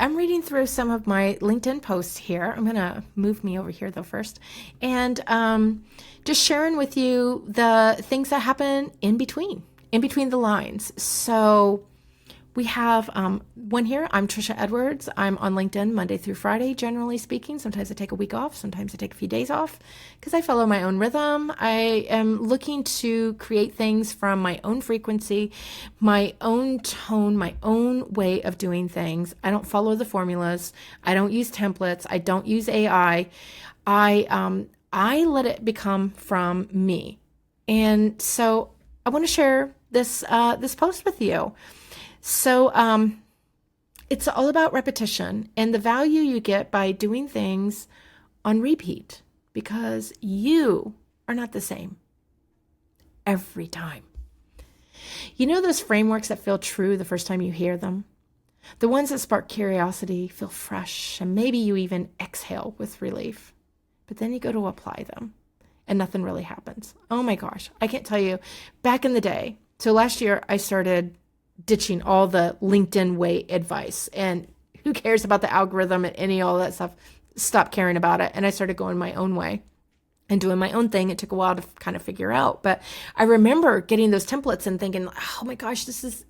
I'm reading through some of my LinkedIn posts here. I'm going to move me over here though first. And just sharing with you the things that happen in between the lines. So we have one here. I'm Trisha Edwards. I'm on LinkedIn Monday through Friday, generally speaking. Sometimes I take a week off. Sometimes I take a few days off because I follow my own rhythm. I am looking to create things from my own frequency, my own tone, my own way of doing things. I don't follow the formulas. I don't use templates. I don't use AI. I let it become from me. And so I want to share this post with you. So it's all about repetition and the value you get by doing things on repeat because you are not the same every time. You know those frameworks that feel true the first time you hear them? The ones that spark curiosity, feel fresh, and maybe you even exhale with relief. But then you go to apply them and nothing really happens. Oh my gosh, I can't tell you. Back in the day, so last year I started ditching all the LinkedIn way advice and who cares about the algorithm and all that stuff. Stop caring about it. And I started going my own way and doing my own thing. It took a while to kind of figure out, but I remember getting those templates and thinking, oh my gosh, this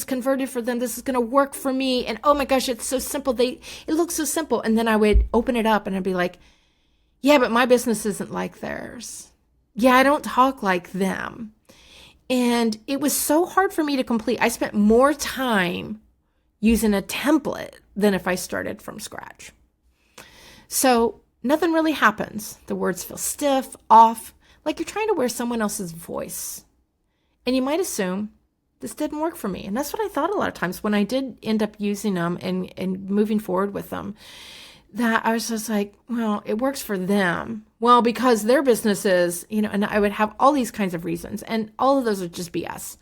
converted for them. This is going to work for me. And oh my gosh, it's so simple. It looks so simple. And then I would open it up and I'd be like, yeah, but my business isn't like theirs. Yeah, I don't talk like them. And it was so hard for me to complete. I spent more time using a template than if I started from scratch. So nothing really happens. The words feel stiff, off, like you're trying to wear someone else's voice. And you might assume this didn't work for me. And that's what I thought a lot of times when I did end up using them and moving forward with them. That I was just like, well, it works for them. Well, because their business is, and I would have all these kinds of reasons. And all of those are just BS.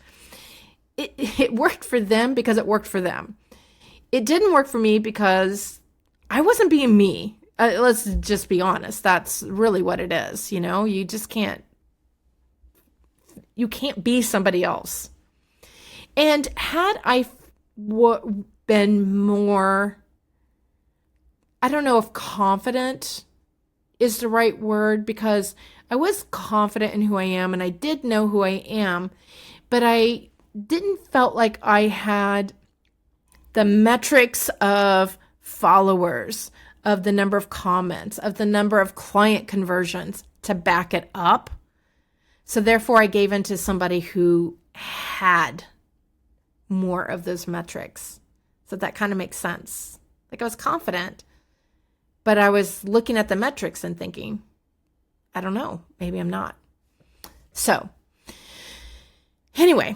It worked for them because it worked for them. It didn't work for me because I wasn't being me. Let's just be honest. That's really what it is. You just can't be somebody else. And had I been more, I don't know if confident is the right word, because I was confident in who I am and I did know who I am, but I didn't felt like I had the metrics of followers, of the number of comments, of the number of client conversions to back it up. So therefore I gave in to somebody who had more of those metrics. So that kind of makes sense. Like I was confident, but I was looking at the metrics and thinking, I don't know, maybe I'm not. So anyway,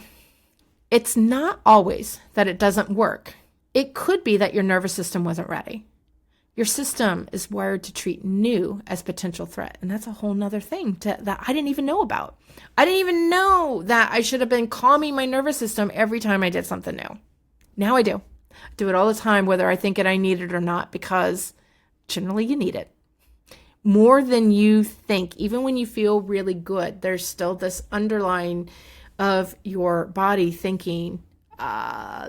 it's not always that it doesn't work. It could be that your nervous system wasn't ready. Your system is wired to treat new as potential threat. And that's a whole nother thing that I didn't even know about. I didn't even know that I should have been calming my nervous system every time I did something new. Now I do. I do it all the time, whether I think I need it or not, because generally you need it more than you think. Even when you feel really good, there's still this underlying of your body thinking,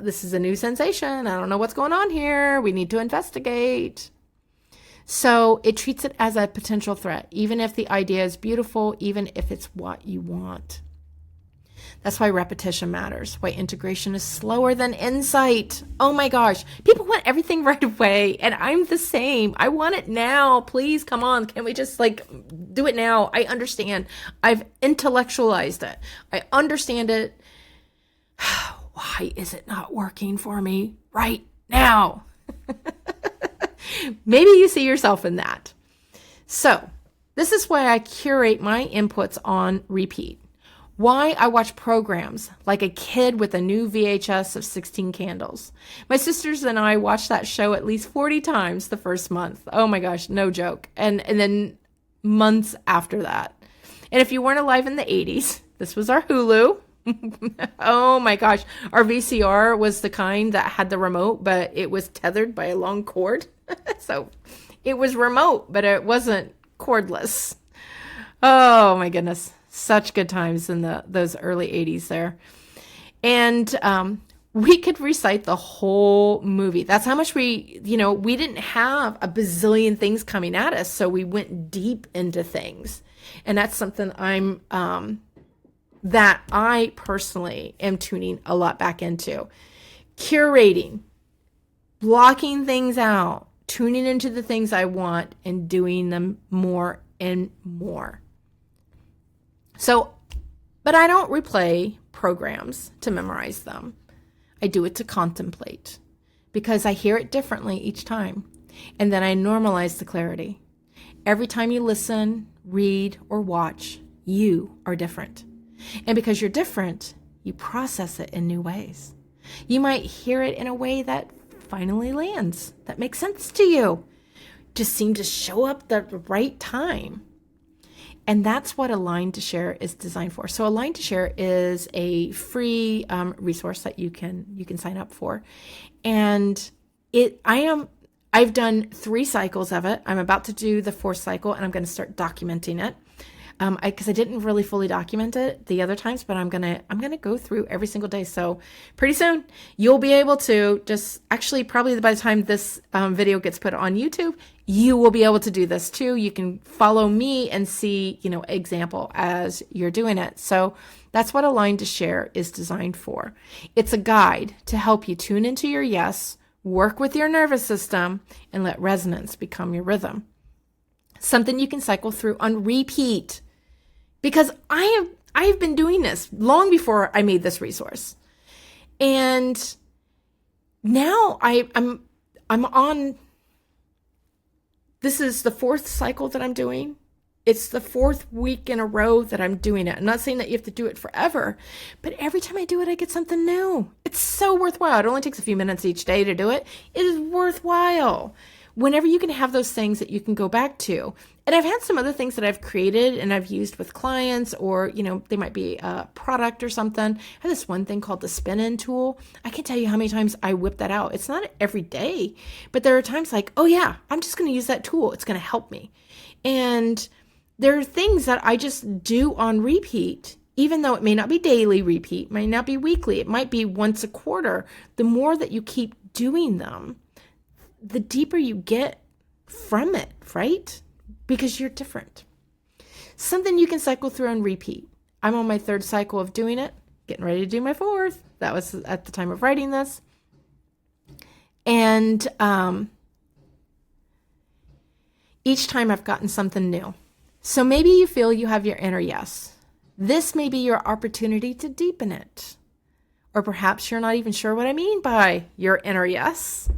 this is a new sensation. I don't know what's going on here. We need to investigate. So it treats it as a potential threat, even if the idea is beautiful, even if it's what you want. That's why repetition matters, why integration is slower than insight. Oh my gosh, people want everything right away, and I'm the same. I want it now. Please, come on. Can we just do it now? I understand. I've intellectualized it. I understand it. Why is it not working for me right now? Maybe you see yourself in that. So this is why I curate my inputs on repeat. Why I watch programs like a kid with a new VHS of 16 Candles. My sisters and I watched that show at least 40 times the first month. Oh my gosh, no joke. And then months after that. And if you weren't alive in the 80s, this was our Hulu. Oh my gosh. Our VCR was the kind that had the remote, but it was tethered by a long cord. So it was remote, but it wasn't cordless. Oh my goodness. Such good times in those early 80s there. And we could recite the whole movie. That's how much we didn't have a bazillion things coming at us. So we went deep into things. And that's something that I personally am tuning a lot back into. Curating, blocking things out, tuning into the things I want and doing them more and more. So, but I don't replay programs to memorize them. I do it to contemplate because I hear it differently each time. And then I normalize the clarity. Every time you listen, read, or watch, you are different. And because you're different, you process it in new ways. You might hear it in a way that finally lands, that makes sense to you, just seem to show up the right time. And that's what Align to Share is designed for. So Align to Share is a free resource that you can sign up for. And I've done 3 cycles of it. I'm about to do the 4th cycle, and I'm going to start documenting it. Because I didn't really fully document it the other times, but I'm gonna go through every single day. So pretty soon you'll be able to just actually probably by the time this video gets put on YouTube, you will be able to do this too. You can follow me and see, example as you're doing it. So that's what Align to Share is designed for. It's a guide to help you tune into your yes, work with your nervous system, and let resonance become your rhythm. Something you can cycle through on repeat. Because I have been doing this long before I made this resource. And now I'm on, this is the 4th cycle that I'm doing. It's the 4th week in a row that I'm doing it. I'm not saying that you have to do it forever, but every time I do it, I get something new. It's so worthwhile. It only takes a few minutes each day to do it. It is worthwhile. Whenever you can have those things that you can go back to. And I've had some other things that I've created and I've used with clients, or, they might be a product or something. I have this one thing called the spin-in tool. I can't tell you how many times I whip that out. It's not every day, but there are times like, oh yeah, I'm just going to use that tool. It's going to help me. And there are things that I just do on repeat, even though it may not be daily repeat, may not be weekly. It might be once a quarter. The more that you keep doing them, the deeper you get from it, right? Because you're different. Something you can cycle through and repeat. I'm on my 3rd cycle of doing it, getting ready to do my 4th. That was at the time of writing this. And each time I've gotten something new. So maybe you feel you have your inner yes. This may be your opportunity to deepen it. Or perhaps you're not even sure what I mean by your inner yes.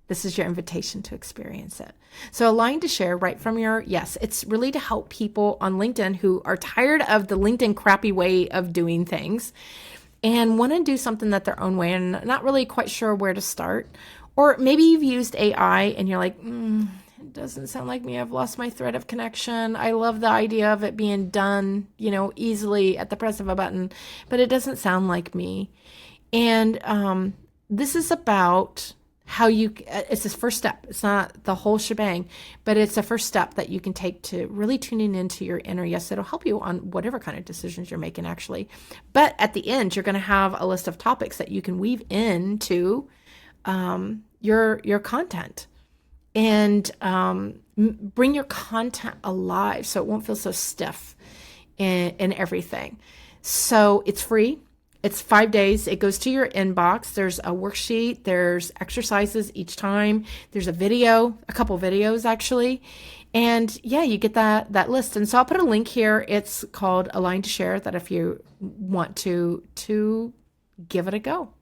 This is your invitation to experience it. So Align to Share right from your yes. It's really to help people on LinkedIn who are tired of the LinkedIn crappy way of doing things and want to do something that their own way and not really quite sure where to start. Or maybe you've used AI and you're like, it doesn't sound like me. I've lost my thread of connection. I love the idea of it being done, easily at the press of a button, but it doesn't sound like me. And this is about how it's this first step. It's not the whole shebang, but it's a first step that you can take to really tuning into your inner yes. It'll help you on whatever kind of decisions you're making, actually. But at the end, you're going to have a list of topics that you can weave into your content and bring your content alive so it won't feel so stiff in everything. So it's free. It's 5 days. It goes to your inbox. There's a worksheet. There's exercises each time. There's a video, a couple videos actually. And yeah, you get that list. And so I'll put a link here. It's called Align to Share, that if you want to give it a go.